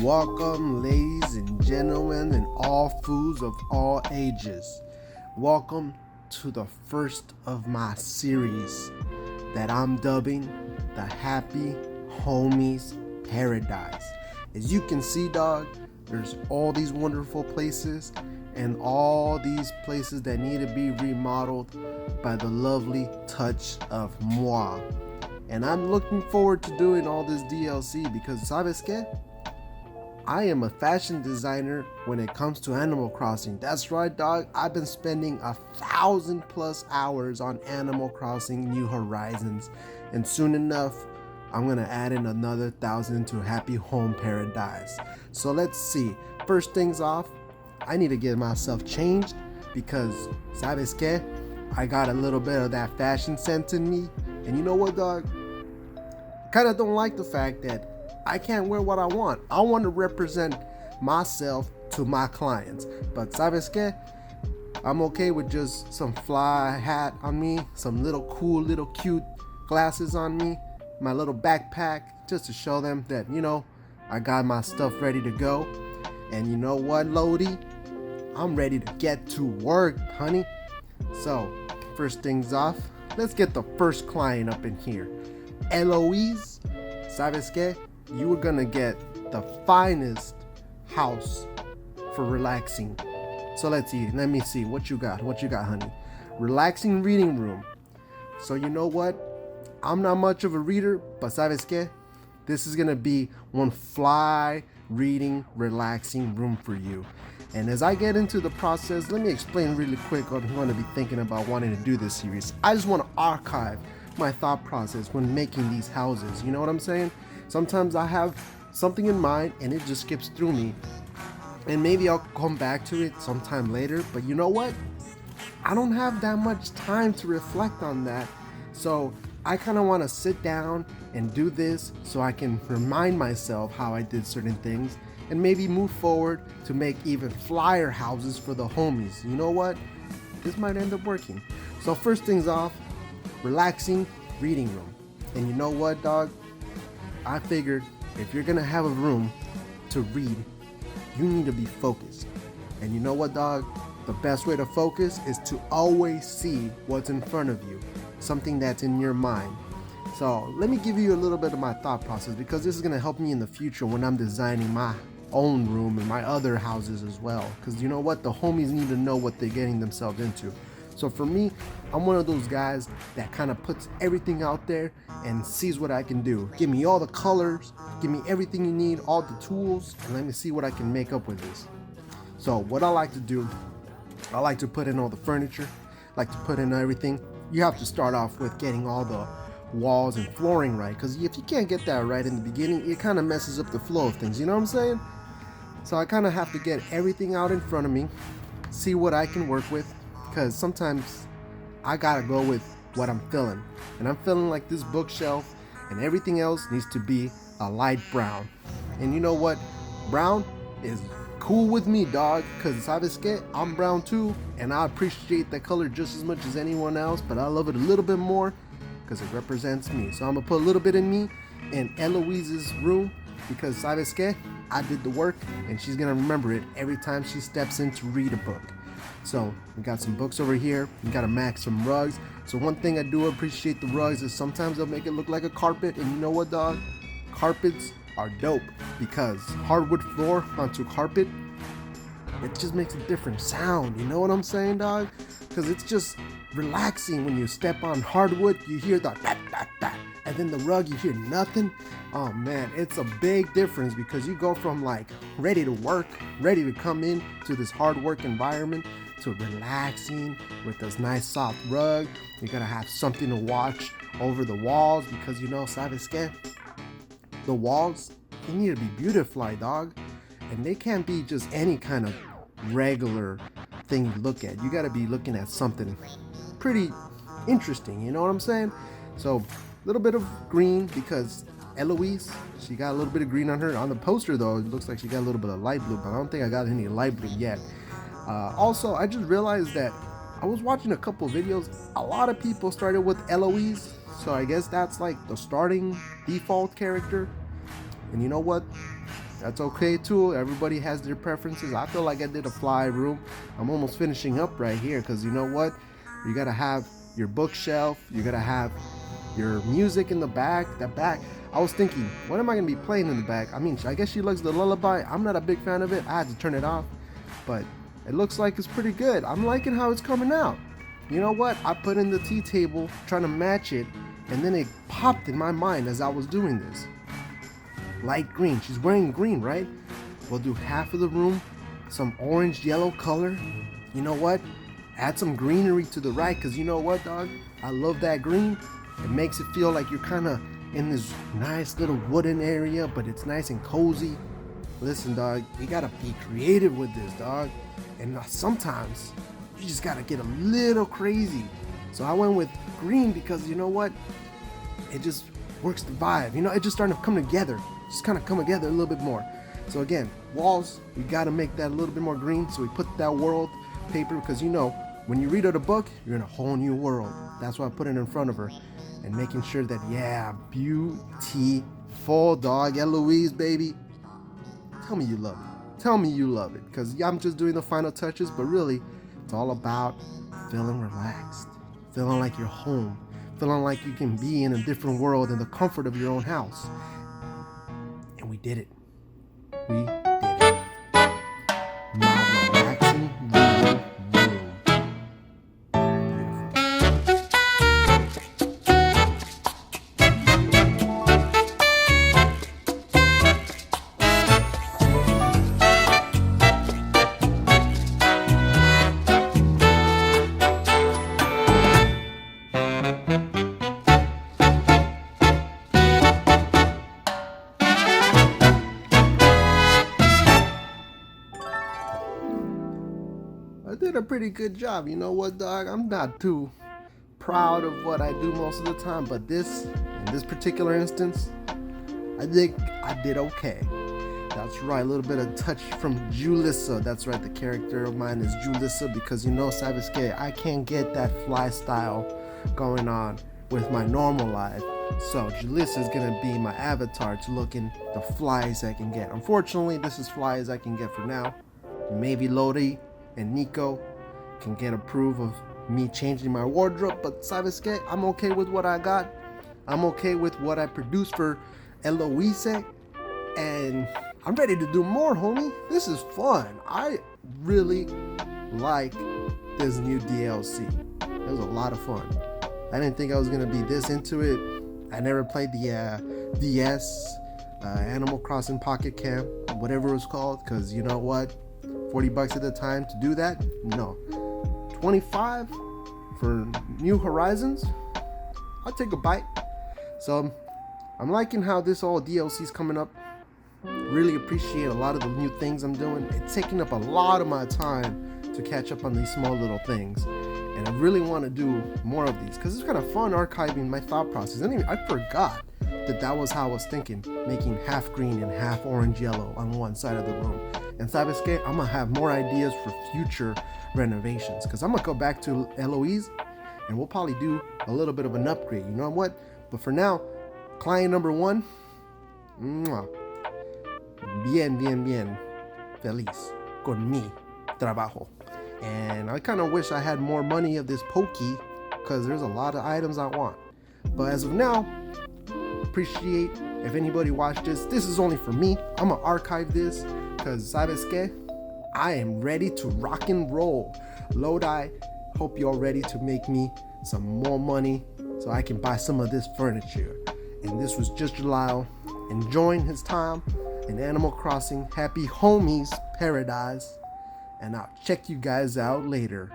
Welcome, ladies and gentlemen, and all fools of all ages. Welcome to the first of my series that I'm dubbing the Happy Homies Paradise. As you can see, dog, there's all these wonderful places and all these places that need to be remodeled by the lovely touch of moi. And I'm looking forward to doing all this DLC because, ¿sabes qué? I am a fashion designer when it comes to Animal Crossing. That's right, dog. I've been spending 1,000+ hours on Animal Crossing New Horizons. And soon enough, I'm going to add in another 1,000 to Happy Home Paradise. So let's see. First things off, I need to get myself changed because, ¿sabes qué? I got a little bit of that fashion sense in me. And you know what, dog? I kind of don't like the fact that I can't wear what I want. I want to represent myself to my clients. But ¿sabes qué? I'm okay with just some fly hat on me, some little cool, little cute glasses on me, my little backpack, just to show them that, I got my stuff ready to go. And you know what, Lodi? I'm ready to get to work, honey. So, first things off, let's get the first client up in here. Eloise, ¿sabes qué? You are gonna get the finest house for relaxing. So let me see what you got, honey. Relaxing reading room. So you know what? I'm not much of a reader, but ¿sabes qué? This is gonna be one fly reading, relaxing room for you. And as I get into the process, let me explain really quick what I'm gonna be thinking about wanting to do this series. I just want to archive my thought process when making these houses. You know what I'm saying? Sometimes I have something in mind and it just skips through me. And maybe I'll come back to it sometime later. But you know what? I don't have that much time to reflect on that. So I kind of want to sit down and do this so I can remind myself how I did certain things and maybe move forward to make even flyer houses for the homies. You know what? This might end up working. So first things off, relaxing reading room. And you know what, dog? I figured if you're gonna have a room to read, you need to be focused. And you know what, dog? The best way to focus is to always see what's in front of you, something that's in your mind. So let me give you a little bit of my thought process because this is gonna help me in the future when I'm designing my own room and my other houses as well. Because you know what? The homies need to know what they're getting themselves into. So for me, I'm one of those guys that kind of puts everything out there and sees what I can do. Give me all the colors, give me everything you need, all the tools, and let me see what I can make up with this. So what I like to do, I like to put in all the furniture, like to put in everything. You have to start off with getting all the walls and flooring right, because if you can't get that right in the beginning, it kind of messes up the flow of things, you know what I'm saying? So I kind of have to get everything out in front of me, see what I can work with, because sometimes I gotta go with what I'm feeling. And I'm feeling like this bookshelf and everything else needs to be a light brown. And you know what? Brown is cool with me, dog, because ¿sabes qué? I'm brown too, and I appreciate that color just as much as anyone else, but I love it a little bit more because it represents me. So I'm gonna put a little bit in me in Eloise's room because ¿sabes qué? I did the work and she's gonna remember it every time she steps in to read a book. So we got some books over here. We got to max some rugs. So one thing I do appreciate the rugs is sometimes they'll make it look like a carpet. And you know what, dog? Carpets are dope because hardwood floor onto carpet, it just makes a different sound. You know what I'm saying, dog? Because it's just relaxing when you step on hardwood. You hear the that, and then the rug, you hear nothing. Oh man, it's a big difference because you go from like ready to work, ready to come in to this hard work environment to relaxing with this nice soft rug. You gotta have something to watch over the walls because ¿sabes qué? The walls, they need to be beautified, dog. And they can't be just any kind of regular thing you look at. You gotta be looking at something pretty interesting, you know what I'm saying? So a little bit of green because Eloise, she got a little bit of green on her. On the poster though, it looks like she got a little bit of light blue, but I don't think I got any light blue yet. Also, I just realized that I was watching a couple videos. A lot of people started with Eloise, so I guess that's like the starting default character. And you know what? That's okay too. Everybody has their preferences. I feel like I did a fly room. I'm almost finishing up right here because you know what? You gotta have your bookshelf. You gotta have your music in the back. That back. I was thinking, what am I gonna be playing in the back? I mean, I guess she likes the lullaby. I'm not a big fan of it. I had to turn it off, but it looks like it's pretty good. I'm liking how it's coming out. You know what? I put in the tea table trying to match it, and then it popped in my mind as I was doing this. Light green. She's wearing green, right? We'll do half of the room, some orange yellow color. You know what? Add some greenery to the right, because you know what, dog? I love that green. It makes it feel like you're kind of in this nice little wooden area, but it's nice and cozy. Listen, dog, you gotta be creative with this, dog. And sometimes you just gotta get a little crazy. So I went with green because you know what? It just works the vibe. You know, it just starting to come together. Just kind of come together a little bit more. So again, walls, we got to make that a little bit more green. So we put that world paper because you know, when you read out a book, you're in a whole new world. That's why I put it in front of her and making sure that, yeah, beautiful, dog. Eloise, baby. Tell me you love it. Tell me you love it because I'm just doing the final touches, but really it's all about feeling relaxed, feeling like you're home, feeling like you can be in a different world in the comfort of your own house. And we did it. We did it. My relaxing room. I did a pretty good job. You know what, dog? I'm not too proud of what I do most of the time, but in this particular instance, I think I did okay. That's right, a little bit of touch from Julissa. That's right, the character of mine is Julissa because you know, Sabiske, I can't get that fly style going on with my normal life. So Julissa is gonna be my avatar to look in the fly as I can get. Unfortunately, this is fly as I can get for now. Maybe Lodi and Nico can get approve of me changing my wardrobe, but Sabiske, I'm okay with what I got. I'm okay with what I produced for Eloise, and I'm ready to do more, homie. This is fun. I really like this new DLC. It was a lot of fun. I didn't think I was gonna be this into it. I never played the DS Animal Crossing Pocket Camp, whatever it was called, because you know what? $40 at the time to do that? No. 25 for New Horizons? I'll take a bite. So I'm liking how this all DLC's coming up. Really appreciate a lot of the new things I'm doing. It's taking up a lot of my time to catch up on these small little things. And I really want to do more of these because it's kind of fun archiving my thought process. Anyway, I forgot that was how I was thinking, making half green and half orange yellow on one side of the room. And Sabiske, I'm gonna have more ideas for future renovations because I'm gonna go back to Eloise and we'll probably do a little bit of an upgrade. You know what? But for now, client number one, bien feliz con mi trabajo. And I kind of wish I had more money of this pokey because there's a lot of items I want. But as of now, appreciate if anybody watched this. This is only for me. I'm gonna archive this because Sabiske, I am ready to rock and roll. Lodi, hope you're ready to make me some more money so I can buy some of this furniture. And this was just Jalile enjoying his time in Animal Crossing. Happy homies paradise. And I'll check you guys out later.